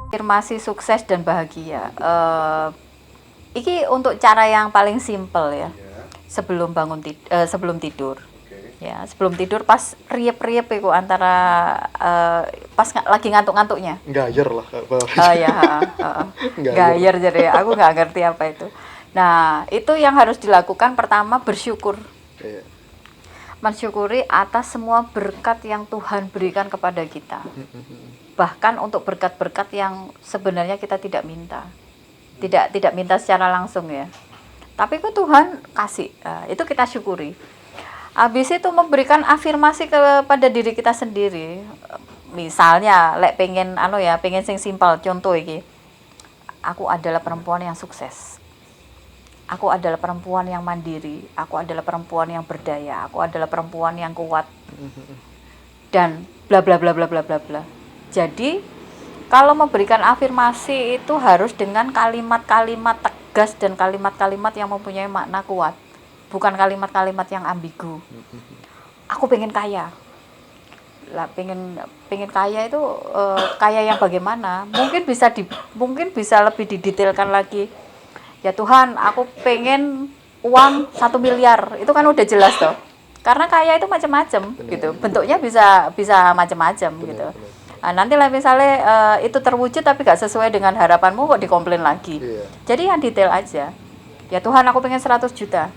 Afirmasi sukses dan bahagia. Iki untuk cara yang paling simpel ya. Iya. Sebelum tidur. Oke. Ya, sebelum tidur pas riep-riep iku antara pas lagi ngantuk-ngantuknya. Gayer lah. Ya, Gayer. gayer jadi aku nggak ngerti apa itu. Nah, itu yang harus dilakukan pertama bersyukur. Iya. Mensyukuri atas semua berkat yang Tuhan berikan kepada kita. Bahkan untuk berkat-berkat yang sebenarnya kita tidak minta. Tidak minta secara langsung ya. Tapi kok Tuhan kasih. Nah, itu kita syukuri. Habis itu memberikan afirmasi kepada diri kita sendiri. Misalnya lek pengen pengen sing simpel, contoh iki. Aku adalah perempuan yang sukses. Aku adalah perempuan yang mandiri, aku adalah perempuan yang berdaya, aku adalah perempuan yang kuat. Dan bla bla bla bla bla bla bla. Jadi, kalau memberikan afirmasi itu harus dengan kalimat-kalimat tegas dan kalimat-kalimat yang mempunyai makna kuat. Bukan kalimat-kalimat yang ambigu. Aku pengen kaya. Lah pengen kaya itu kaya yang bagaimana? Mungkin bisa lebih didetailkan lagi. Ya Tuhan, aku pengen uang 1 miliar. Itu kan udah jelas toh. Karena kaya itu macam-macam gitu. Bentuknya bisa macam-macam gitu. Nah, nanti lah misalnya itu terwujud tapi gak sesuai dengan harapanmu kok dikomplain lagi. Iya. Jadi yang detail aja. Ya Tuhan, aku pengen 100 juta.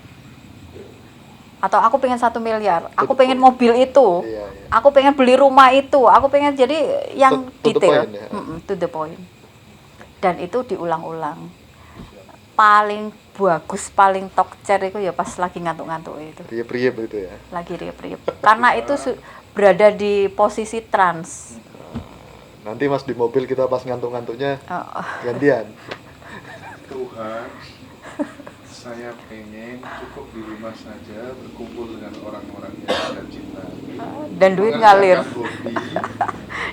Atau aku pengen 1 miliar. Aku pengen mobil itu. Iya. Aku pengen beli rumah itu. Aku pengen jadi yang To the detail. point, ya. To the point. Dan itu diulang-ulang. Paling bagus, paling tokcer itu ya pas lagi ngantuk-ngantuk itu. Riep-riep itu ya. Lagi riep-riep. Karena itu berada di posisi trans. Nanti Mas di mobil kita pas ngantuk-ngantuknya Oh. gantian. Tuhan, saya pengen cukup di rumah saja berkumpul dengan orang-orang yang saya cintai. Dan duit ngalir. Mengerjakan hobi,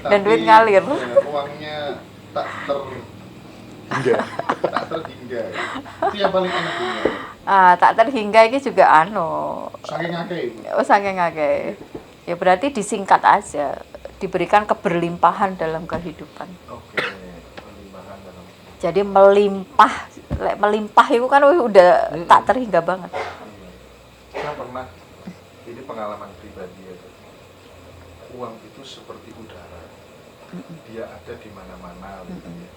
Dan duit ngalir. Uangnya tak Enggak. terhingga. Itu yang paling enak dunia. Tak terhingga ini juga Saking akeh itu. saking akeh. Ya berarti disingkat aja, diberikan keberlimpahan dalam kehidupan. Oke, perlimbahan dalam. Jadi melimpah itu kan udah tak terhingga banget. Saya pernah, ini pengalaman pribadi ya. Uang itu seperti udara. Dia ada di mana-mana gitu ya.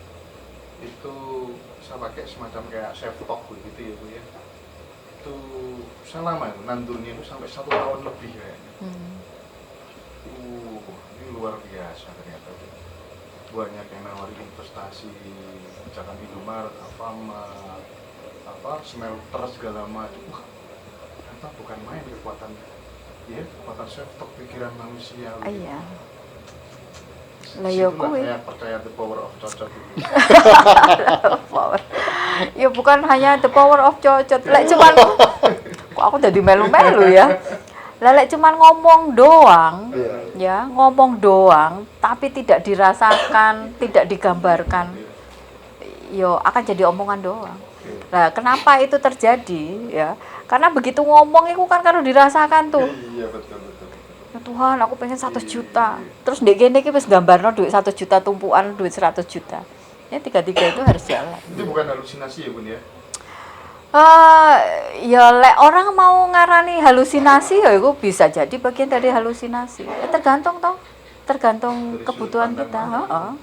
Itu saya pakai semacam kayak self talk begitu ya Bu ya. Itu saya lama itu nandurnya itu sampai 1 tahun lebih kayaknya. Ini luar biasa ternyata. Banyak yang nawari investasi, misalkan Indomaret, Alfamart, smelter segala macam. Ternyata bukan main kekuatan self talk pikiran manusia. Iya. Lah ya kuwi. Saya percaya the power of cocok itu. Power. Ya bukan hanya the power of cocot. Lek cuman kok aku jadi melu-melu ya. Lah lek cuman ngomong doang, ya, ngomong doang tapi tidak dirasakan, tidak digambarkan. Yo akan jadi omongan doang. Nah, kenapa itu terjadi ya? Karena begitu ngomong itu kan kalau dirasakan tuh. Iya betul. Ya Tuhan, aku pengen 100 juta. Terus ndek kene iki wis gambarno duit 100 juta tumpukan duit 100 juta. Ya tiga-tiga itu harus jalan. Itu bukan halusinasi ya Bun ya? Ya lek orang mau ngarani halusinasi ya itu bisa jadi bagian dari halusinasi. Ya tergantung Dari kebutuhan sudut kita. pandang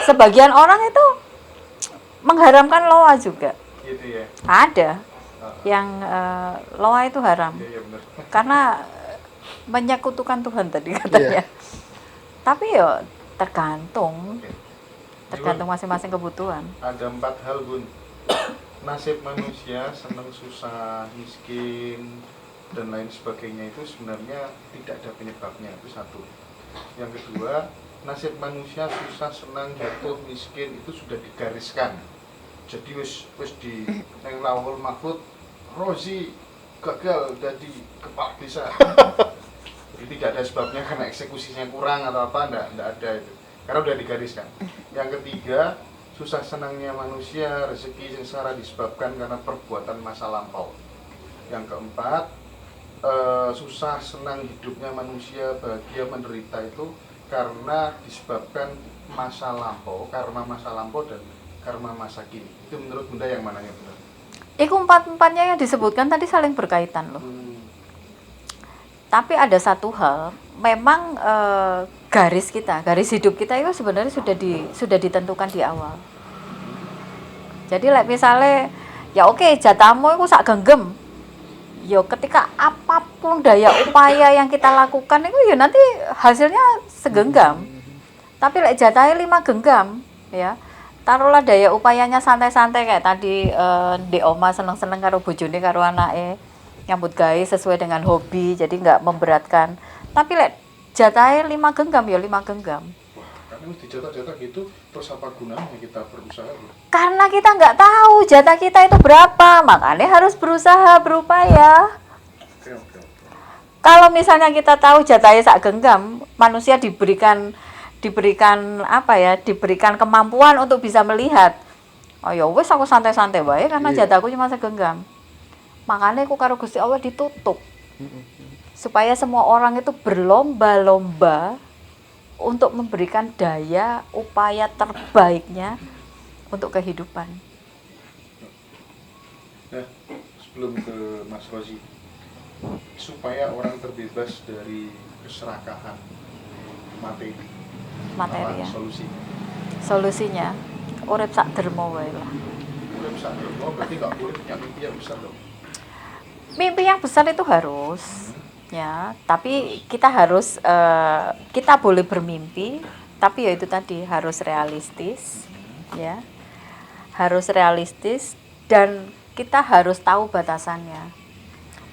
Sebagian orang itu mengharamkan loa juga. gitu ya. Ada yang loa itu haram. Iya benar. Karena menyekutukan Tuhan tadi katanya. Tapi ya tergantung masing-masing kebutuhan. Ada 4 hal Bun. Nasib manusia, senang susah, miskin dan lain sebagainya itu sebenarnya tidak ada penyebabnya, itu satu. Yang kedua, nasib manusia susah, senang, jatuh, miskin itu sudah digariskan. Jadi wis di nang Lauhul Mahfuz Rozi gagal jadi kepala desa. Jadi tidak ada sebabnya karena eksekusinya kurang atau apa, enggak ada itu. Karena udah digariskan. Yang ketiga, susah senangnya manusia, rezeki sengsara disebabkan karena perbuatan masa lampau. Yang keempat, susah senang hidupnya manusia, bahagia menderita itu karena disebabkan masa lampau, karma masa lampau dan karma masa kini. Itu menurut Bunda yang mana yang benar? Iku empat-empatnya yang disebutkan tadi saling berkaitan loh. Tapi ada satu hal, memang garis hidup kita itu sebenarnya sudah ditentukan di awal. Jadi misalnya, ya oke, jatamu itu sak genggam. Yo ketika apapun daya upaya yang kita lakukan itu ya nanti hasilnya segenggam. Tapi jatahnya 5 genggam, ya. Taruhlah daya upayanya santai-santai kayak tadi di oma seneng-seneng karo bojone karo anake, nyambut gawe sesuai dengan hobi, jadi nggak memberatkan. Tapi jatahnya 5 genggam ya 5 genggam. Karena dijatah-jatah gitu, terus apa gunanya kita berusaha? Karena kita nggak tahu jatah kita itu berapa, makanya harus berusaha, berupaya. Oke. Kalau misalnya kita tahu jatahnya sak genggam, manusia diberikan kemampuan untuk bisa melihat. Oh ya wes aku santai-santai wae karena jatahku cuma segenggam. Makanya aku karo Gusti Allah ditutup. Supaya semua orang itu berlomba-lomba untuk memberikan daya upaya terbaiknya untuk kehidupan. Nah, sebelum ke Mas Rozi, supaya orang terbebas dari keserakahan materi Ya. Solusinya urip sak derma wae lah. urip sak derma, berarti nggak boleh punya mimpi yang besar dong. Mimpi yang besar itu harus, ya. Tapi kita boleh bermimpi, tapi ya itu tadi harus realistis, ya. Harus realistis dan kita harus tahu batasannya.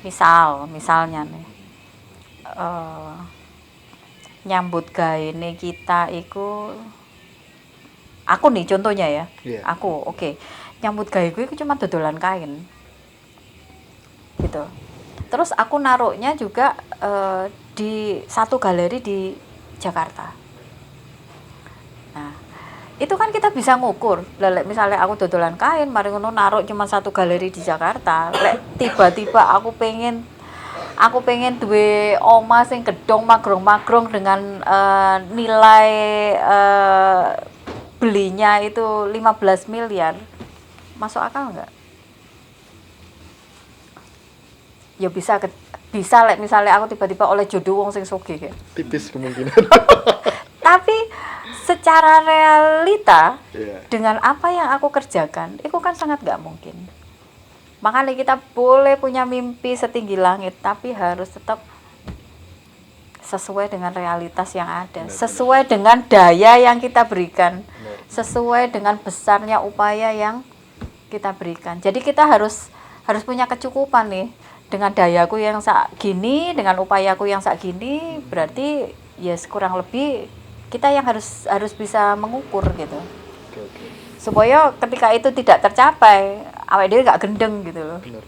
Misalnya nih, nyambut gawe kita iku, aku nih contohnya ya, aku nyambut gawe gue cuma dodolan kain gitu. Terus aku naruhnya juga di satu galeri di Jakarta. Nah, itu kan kita bisa ngukur. Misalnya aku dodolan kain, mari ngono naruh cuma satu galeri di Jakarta. Tiba-tiba aku pengen duwe oma sing gedong magrong-magrong dengan nilai belinya itu 15 miliar. Masuk akal enggak? Ya bisa misalnya aku tiba-tiba oleh jodoh wong sing sugih. Tipis kemungkinan. Tapi secara realita dengan apa yang aku kerjakan, itu kan sangat enggak mungkin. Makanya kita boleh punya mimpi setinggi langit, tapi harus tetap sesuai dengan realitas yang ada, sesuai dengan daya yang kita berikan, sesuai dengan besarnya upaya yang kita berikan. Jadi kita harus punya kecukupan nih. Dengan dayaku yang sak gini, dengan upayaku yang sak gini, berarti ya kurang lebih kita yang harus bisa mengukur gitu. Supaya ketika itu tidak tercapai, awake dhewe gak gendeng gitu loh. Benar.